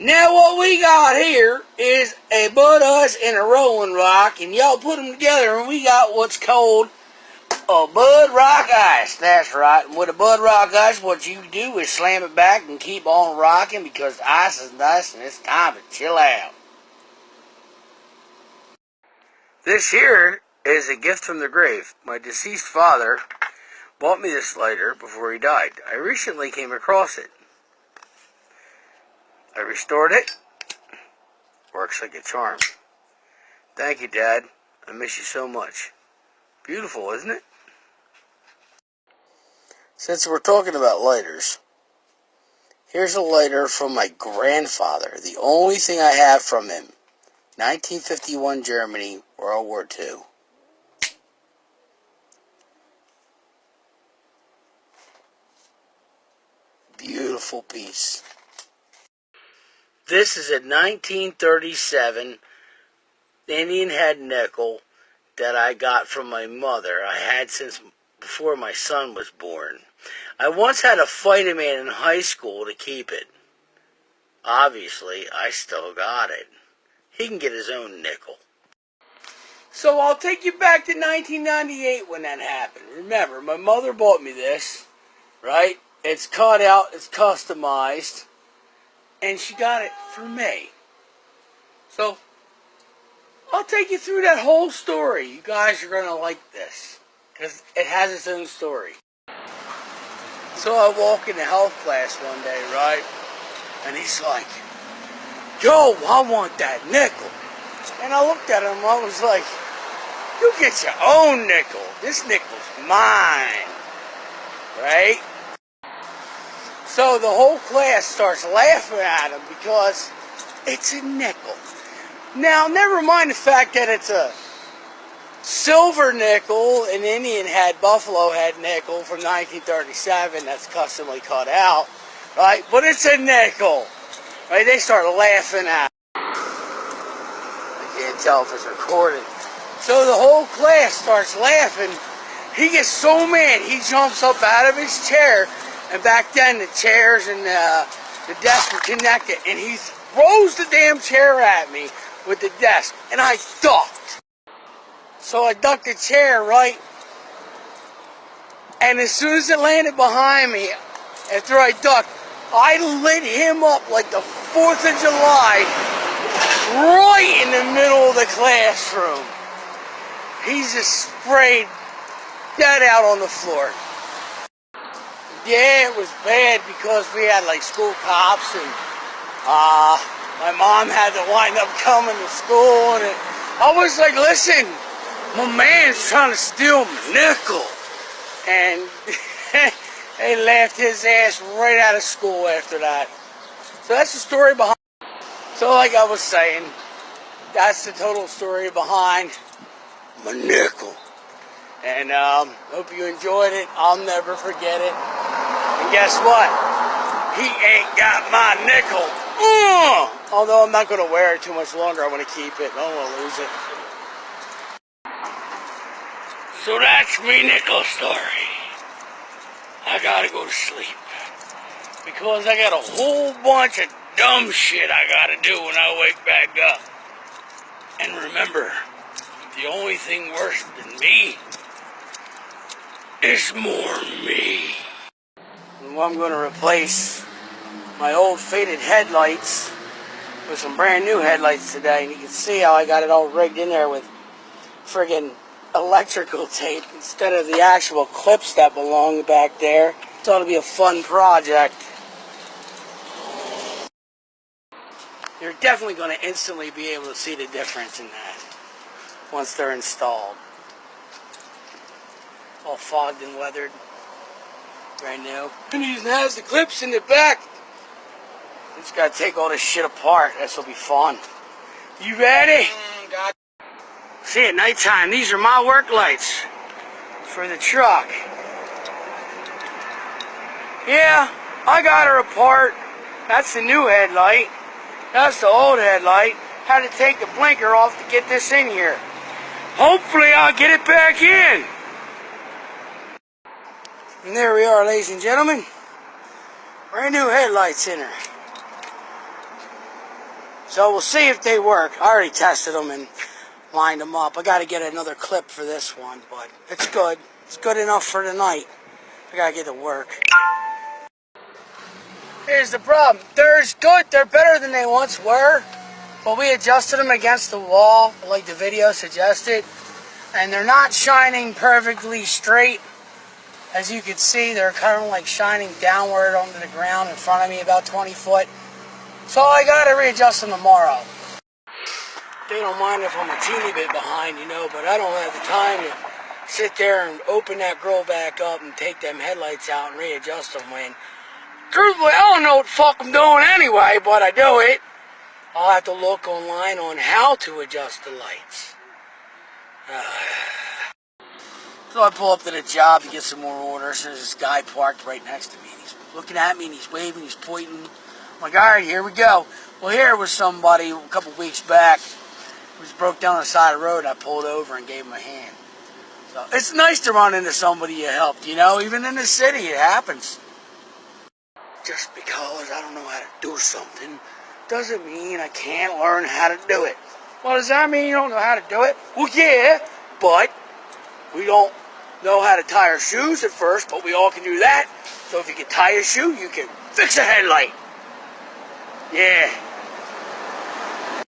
Now what we got here is a Bud Ice and a Rolling Rock, and y'all put them together and we got what's called a Bud Rock Ice. That's right. And with a Bud Rock Ice, what you do is slam it back and keep on rocking because ice is nice and it's time to chill out. This here is a gift from the grave. My deceased father bought me this lighter before he died. I recently came across it. I restored it. Works like a charm. Thank you, Dad. I miss you so much. Beautiful, isn't it? Since we're talking about lighters, here's a lighter from my grandfather. The only thing I have from him. 1951 Germany, World War II. Beautiful piece. This is a 1937 Indian head nickel that I got from my mother. I had since before my son was born. I once had to fight a man in high school to keep it. Obviously, I still got it. He can get his own nickel. So I'll take you back to 1998 when that happened. Remember, my mother bought me this, right? It's cut out, it's customized. And she got it for me. So, I'll take you through that whole story. You guys are going to like this. Because it has its own story. So I walk into health class one day, right? And he's like, "Yo, I want that nickel." And I looked at him, I was like, "You get your own nickel. This nickel's mine." Right? So the whole class starts laughing at him because it's a nickel. Now, never mind the fact that it's a silver nickel, an Indian head, buffalo head nickel from 1937 that's customly cut out, right? But it's a nickel, right? They start laughing at him. I can't tell if it's recorded. So the whole class starts laughing. He gets so mad, he jumps up out of his chair. And back then, the chairs and the desk were connected. And he throws the damn chair at me with the desk. And I ducked. So I ducked the chair, right? And as soon as it landed behind me, after I ducked, I lit him up like the 4th of July, right in the middle of the classroom. He just sprayed dead out on the floor. Yeah, it was bad because we had like school cops and my mom had to wind up coming to school and I was like, "Listen, my man's trying to steal my nickel." And they laughed his ass right out of school after that. So that's the story behind it. So like I was saying, that's the total story behind my nickel. And hope you enjoyed it. I'll never forget it. And guess what? He ain't got my nickel. Although I'm not going to wear it too much longer. I want to keep it. I don't want to lose it. So that's me nickel story. I got to go to sleep. Because I got a whole bunch of dumb shit I got to do when I wake back up. And remember, the only thing worse than me is more me. And I'm going to replace my old faded headlights with some brand new headlights today. And you can see how I got it all rigged in there with friggin' electrical tape instead of the actual clips that belong back there. It's ought to be a fun project. You're definitely going to instantly be able to see the difference in that once they're installed. All fogged and weathered. Brand new. And he has the clips in the back. Just gotta take all this shit apart. This'll be fun. You ready? God. See, at nighttime, these are my work lights for the truck. Yeah, I got her apart. That's the new headlight. That's the old headlight. Had to take the blinker off to get this in here. Hopefully I'll get it back in. And there we are, ladies and gentlemen. Brand new headlights in her. So we'll see if they work. I already tested them and lined them up. I got to get another clip for this one, but it's good. It's good enough for tonight. I got to get to work. Here's the problem. They're good. They're better than they once were. But we adjusted them against the wall, like the video suggested. And they're not shining perfectly straight. As you can see, they're kind of like shining downward onto the ground in front of me about 20 foot. So I got to readjust them tomorrow. They don't mind if I'm a teeny bit behind, you know, but I don't have the time to sit there and open that grill back up and take them headlights out and readjust them when, truthfully, I don't know what the fuck I'm doing anyway, but I do it. I'll have to look online on how to adjust the lights. So I pull up to the job to get some more orders. There's this guy parked right next to me. And he's looking at me and he's waving, he's pointing. I'm like, all right, here we go. Well, here was somebody a couple weeks back who was broke down on the side of the road. I pulled over and gave him a hand. So it's nice to run into somebody you helped, you know. Even in the city, it happens. Just because I don't know how to do something doesn't mean I can't learn how to do it. Well, does that mean you don't know how to do it? Well, yeah, but we don't know how to tie our shoes at first, but we all can do that. So if you can tie a shoe, you can fix a headlight. Yeah.